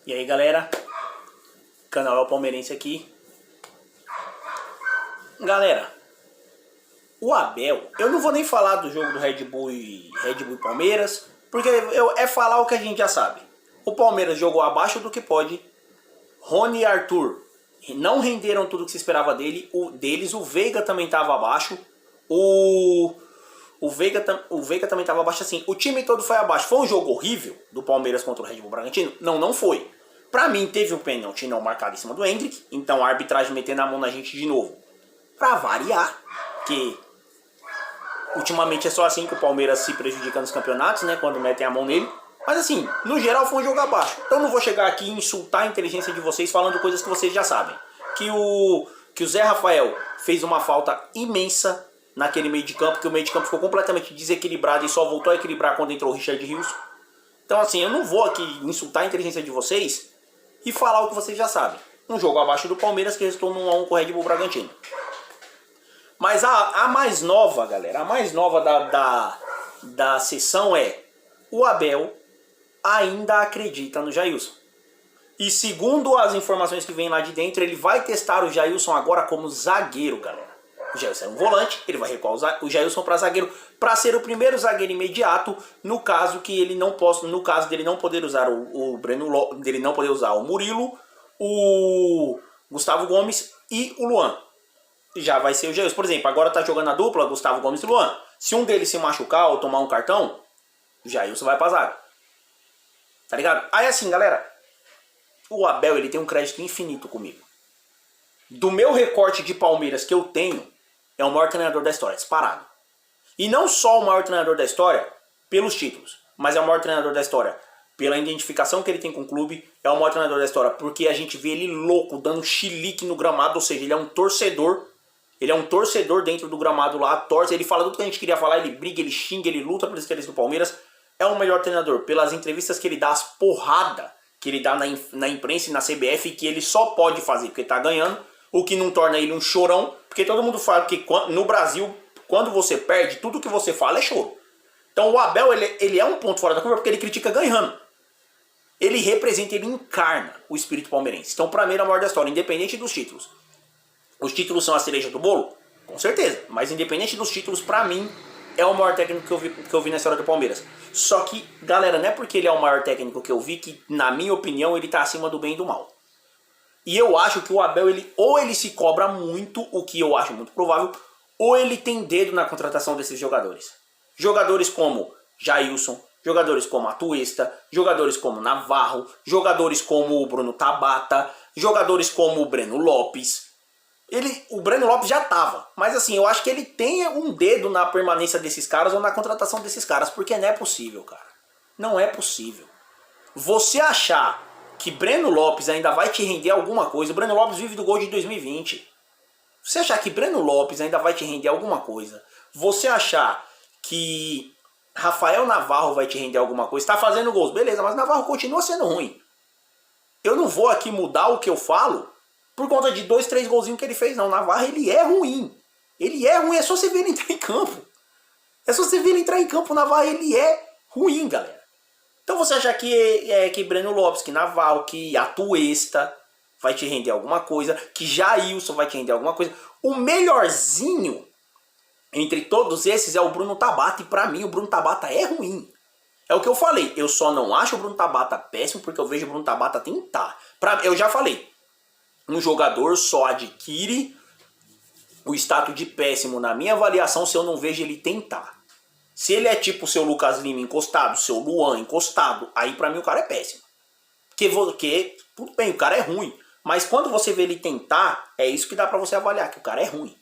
E aí galera, canal é o Palmeirense aqui. Galera, o Abel, eu não vou nem falar do jogo do Red Bull e Palmeiras, porque é falar o que a gente já sabe. O Palmeiras jogou abaixo do que pode. Rony e Arthur não renderam tudo que se esperava deles. O Veiga também estava abaixo. O Veiga também estava abaixo assim. O time todo foi abaixo. Foi um jogo horrível do Palmeiras contra o Red Bull Bragantino? Não, não foi. Pra mim teve um pênalti não marcado em cima do Hendrick. Então a arbitragem metendo a mão na gente de novo. Pra variar. Que ultimamente é só assim que o Palmeiras se prejudica nos campeonatos, né? Quando metem a mão nele. Mas assim, no geral foi um jogo abaixo. Então não vou chegar aqui e insultar a inteligência de vocês falando coisas que vocês já sabem. Que o Zé Rafael fez uma falta imensa naquele meio de campo, que o meio de campo ficou completamente desequilibrado e só voltou a equilibrar quando entrou o Richard Rios. Então assim, eu não vou aqui insultar a inteligência de vocês e falar o que vocês já sabem. Um jogo abaixo do Palmeiras que resultou num 1-1 com o Red Bull Bragantino. Mas a mais nova, galera, a mais nova da sessão é: o Abel ainda acredita no Jailson. E segundo as informações que vêm lá de dentro, ele vai testar o Jailson agora como zagueiro, galera. O Jailson é um volante, ele vai recuar o Jailson para zagueiro, para ser o primeiro zagueiro imediato, no caso que ele não possa, no caso dele não poder usar o Breno Lopes, dele não poder usar o Murilo, o Gustavo Gomes e o Luan. Já vai ser o Jailson. Por exemplo, agora tá jogando a dupla Gustavo Gomes e Luan. Se um deles se machucar ou tomar um cartão, o Jailson vai pra zaga. Tá ligado? Aí assim, galera, o Abel, ele tem um crédito infinito comigo. Do meu recorte de Palmeiras que eu tenho, é o maior treinador da história, disparado. E não só o maior treinador da história pelos títulos, mas é o maior treinador da história pela identificação que ele tem com o clube. É o maior treinador da história porque a gente vê ele louco, dando chilique no gramado, ou seja, ele é um torcedor. Ele é um torcedor dentro do gramado lá, torce, ele fala tudo que a gente queria falar, ele briga, ele xinga, ele luta pelos interesses do Palmeiras. É o melhor treinador pelas entrevistas que ele dá, as porradas que ele dá na imprensa e na CBF, que ele só pode fazer porque tá ganhando, o que não torna ele um chorão, porque todo mundo fala que no Brasil, quando você perde, tudo que você fala é choro. Então o Abel, ele é um ponto fora da curva porque ele critica ganhando. Ele representa, ele encarna o espírito palmeirense. Então pra mim ele é o maior da história, independente dos títulos. Os títulos são a cereja do bolo? Com certeza. Mas independente dos títulos, pra mim, é o maior técnico que eu vi na história do Palmeiras. Só que, galera, não é porque ele é o maior técnico que eu vi que, na minha opinião, ele tá acima do bem e do mal. E eu acho que o Abel, ou ele se cobra muito, o que eu acho muito provável, ou ele tem dedo na contratação desses jogadores. Jogadores como Jailson, jogadores como Atuesta, jogadores como Navarro, jogadores como o Bruno Tabata, jogadores como o Breno Lopes. O Breno Lopes já tava, mas assim, eu acho que ele tem um dedo na permanência desses caras ou na contratação desses caras, porque não é possível, cara. Não é possível. Você achar que Breno Lopes ainda vai te render alguma coisa, o Breno Lopes vive do gol de 2020. Você achar que Breno Lopes ainda vai te render alguma coisa, você achar que Rafael Navarro vai te render alguma coisa, tá fazendo gols, beleza, mas Navarro continua sendo ruim. Eu não vou aqui mudar o que eu falo por conta de 2, 3 golzinhos que ele fez, não. Navarro, ele é ruim. Ele é ruim, é só você ver ele entrar em campo. É só você ver ele entrar em campo, o Navarro, ele é ruim, galera. Então você achar que Breno Lopes, que Navarro, que Atuesta vai te render alguma coisa, que Jailson vai te render alguma coisa. O melhorzinho entre todos esses é o Bruno Tabata, e pra mim o Bruno Tabata é ruim. É o que eu falei, eu só não acho o Bruno Tabata péssimo porque eu vejo o Bruno Tabata tentar. Eu já falei, um jogador só adquire o status de péssimo na minha avaliação se eu não vejo ele tentar. Se ele é tipo o seu Lucas Lima encostado, seu Luan encostado, aí pra mim o cara é péssimo. Porque tudo bem, o cara é ruim. Mas quando você vê ele tentar, é isso que dá pra você avaliar, que o cara é ruim.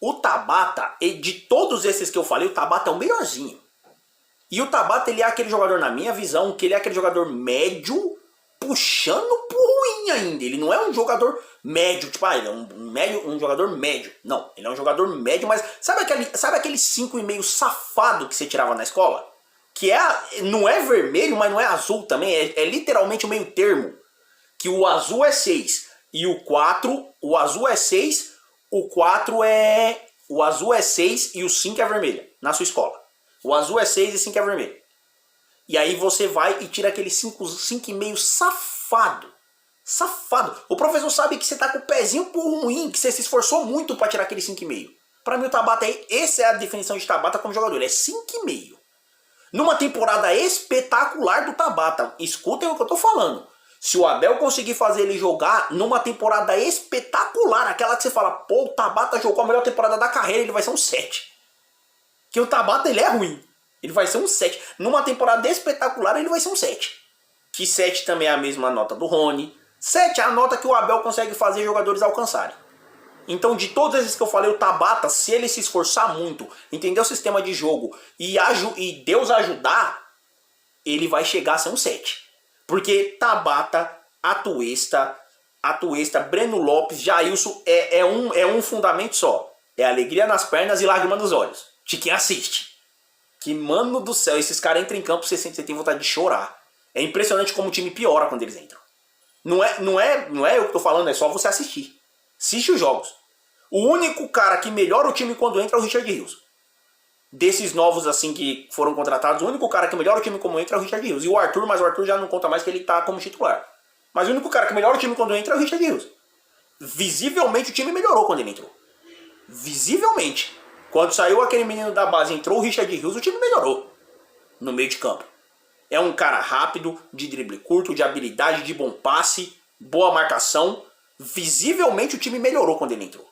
O Tabata, de todos esses que eu falei, o Tabata é o melhorzinho. E o Tabata, ele é aquele jogador, na minha visão, que ele é aquele jogador médio, puxando pro ruim ainda. Ele não é um jogador médio, tipo, ele é um jogador médio. Não, ele é um jogador médio, mas sabe aquele 5,5 safado que você tirava na escola? Que não é vermelho, mas não é azul também, é literalmente o meio termo. Que o azul é 6 e o azul é 6, o azul é 6 e o 5 é vermelho, na sua escola. O azul é 6 e 5 é vermelho. E aí você vai e tira aquele 5,5 safado safado. Safado. O professor sabe que você tá com o pezinho por ruim, que você se esforçou muito pra tirar aquele 5,5. Pra mim o Tabata aí, essa é a definição de Tabata como jogador, ele é 5,5. Numa temporada espetacular do Tabata. Escutem o que eu tô falando. Se o Abel conseguir fazer ele jogar numa temporada espetacular, aquela que você fala, pô, o Tabata jogou a melhor temporada da carreira, ele vai ser um 7. Que o Tabata, ele é ruim. Ele vai ser um 7. Numa temporada espetacular, ele vai ser um 7. Que 7 também é a mesma nota do Rony. 7 é a nota que o Abel consegue fazer jogadores alcançarem. Então, de todos esses que eu falei, o Tabata, se ele se esforçar muito, entender o sistema de jogo e Deus ajudar, ele vai chegar a ser um 7. Porque Tabata, Atuesta, Breno Lopes, Jailson é um fundamento só. É alegria nas pernas e lágrima nos olhos. De quem assiste. Que, mano do céu, esses caras entram em campo, você tem vontade de chorar. É impressionante como o time piora quando eles entram. Não é eu que tô falando, é só você assistir. Assiste os jogos. O único cara que melhora o time quando entra é o Richard Rios. Desses novos assim que foram contratados, o único cara que melhora o time quando entra é o Richard Rios. E o Arthur, mas o Arthur já não conta mais que ele tá como titular. Mas o único cara que melhora o time quando entra é o Richard Rios. Visivelmente o time melhorou quando ele entrou. Visivelmente. Quando saiu aquele menino da base e entrou o Richard Rios, o time melhorou. No meio de campo. É um cara rápido, de drible curto, de habilidade, de bom passe, boa marcação. Visivelmente o time melhorou quando ele entrou.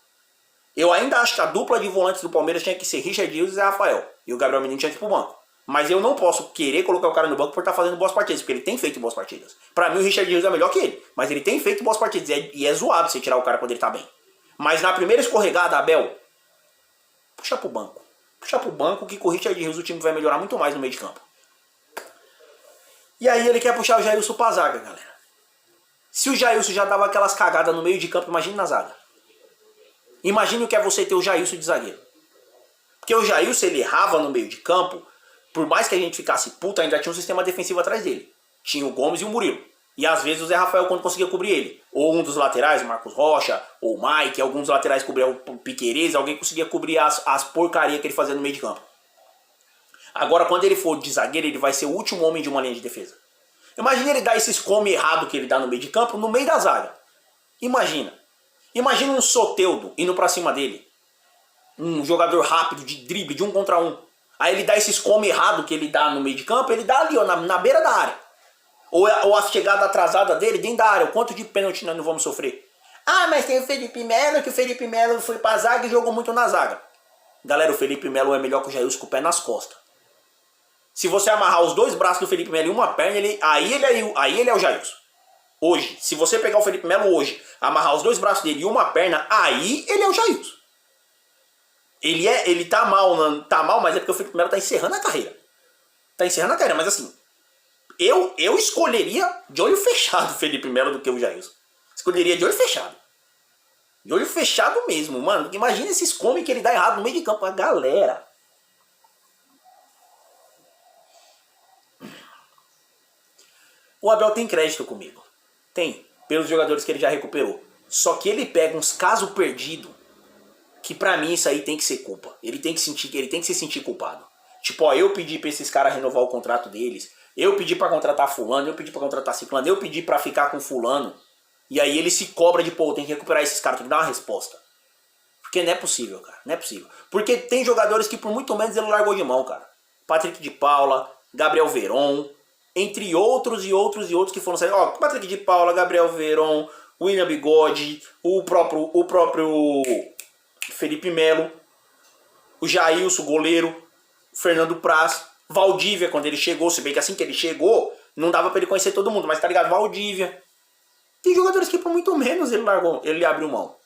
Eu ainda acho que a dupla de volantes do Palmeiras tinha que ser Richard Rios e Zé Rafael. E o Gabriel Menino tinha que ir pro banco. Mas eu não posso querer colocar o cara no banco por estar fazendo boas partidas, porque ele tem feito boas partidas. Pra mim o Richard Rios é melhor que ele, mas ele tem feito boas partidas. E é zoado você tirar o cara quando ele tá bem. Mas na primeira escorregada, Abel, puxa pro banco. Puxa pro banco que com o Richard Rios o time vai melhorar muito mais no meio de campo. E aí ele quer puxar o Jailson pra zaga, galera. Se o Jailson já dava aquelas cagadas no meio de campo, imagine na zaga. Imagine o que é você ter o Jailson de zagueiro. Porque o Jailson, ele errava no meio de campo, por mais que a gente ficasse puta, ainda tinha um sistema defensivo atrás dele. Tinha o Gomes e o Murilo. E às vezes o Zé Rafael quando conseguia cobrir ele. Ou um dos laterais, o Marcos Rocha, ou o Mike, alguns laterais cobriam o Piquerez, alguém conseguia cobrir as porcarias que ele fazia no meio de campo. Agora, quando ele for de zagueiro, ele vai ser o último homem de uma linha de defesa. Imagina ele dar esses come errado que ele dá no meio de campo, no meio da zaga. Imagina. Imagina um Soteldo indo pra cima dele. Um jogador rápido, de drible, de 1 contra 1. Aí ele dá esses come errado que ele dá no meio de campo, ele dá ali, ó, na beira da área. Ou a chegada atrasada dele dentro da área. O quanto de pênalti nós não vamos sofrer? Ah, mas tem o Felipe Melo, que o Felipe Melo foi pra zaga e jogou muito na zaga. Galera, o Felipe Melo é melhor que o Jailson com o pé nas costas. Se você amarrar os dois braços do Felipe Melo e uma perna, aí ele é o Jailson. Hoje, se você pegar o Felipe Melo hoje, amarrar os dois braços dele e uma perna, aí ele é o Jailson. Ele tá mal, mas é porque o Felipe Melo tá encerrando a carreira. Tá encerrando a carreira, mas assim, eu escolheria de olho fechado o Felipe Melo do que o Jailson. Escolheria de olho fechado. De olho fechado mesmo, mano. Imagina esses comes que ele dá errado no meio de campo. A galera. O Abel tem crédito comigo. Tem. Pelos jogadores que ele já recuperou. Só que ele pega uns casos perdidos que pra mim isso aí tem que ser culpa. Ele tem que se sentir culpado. Tipo, ó, eu pedi pra esses caras renovar o contrato deles. Eu pedi pra contratar fulano, eu pedi pra contratar ciclano, eu pedi pra ficar com fulano. E aí ele se cobra de, pô, tem que recuperar esses caras, tem que dar uma resposta. Porque não é possível, cara. Não é possível. Porque tem jogadores que por muito menos ele largou de mão, cara. Patrick de Paula, Gabriel Veron, entre outros e outros que foram sair. Ó, Patrick de Paula, Gabriel Veron, William Bigode, o próprio Felipe Melo, o Jailson, goleiro, Fernando Praz, Valdívia, quando ele chegou, se bem que assim que ele chegou, não dava pra ele conhecer todo mundo, mas tá ligado? Valdívia. Tem jogadores que por muito menos ele abriu mão.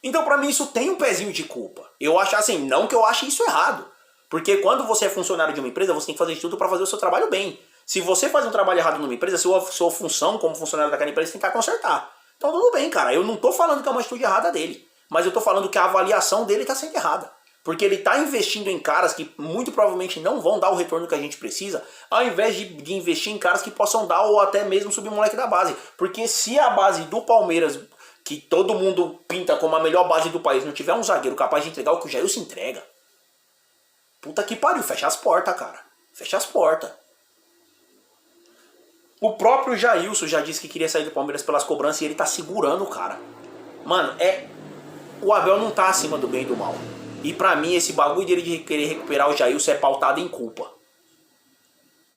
Então pra mim isso tem um pezinho de culpa. Eu acho assim, não que eu ache isso errado. Porque quando você é funcionário de uma empresa, você tem que fazer de tudo pra fazer o seu trabalho bem. Se você faz um trabalho errado numa empresa, sua função como funcionário daquela empresa tem que consertar. Então tudo bem, cara. Eu não tô falando que é uma atitude errada dele. Mas eu tô falando que a avaliação dele tá sendo errada. Porque ele tá investindo em caras que muito provavelmente não vão dar o retorno que a gente precisa, ao invés de investir em caras que possam dar ou até mesmo subir o moleque da base. Porque se a base do Palmeiras, que todo mundo pinta como a melhor base do país, não tiver um zagueiro capaz de entregar o que o Jailson entrega, puta que pariu, fecha as portas, cara. Fecha as portas. O próprio Jailson já disse que queria sair do Palmeiras pelas cobranças e ele tá segurando o cara. Mano, o Abel não tá acima do bem e do mal. E pra mim esse bagulho dele de querer recuperar o Jailson é pautado em culpa.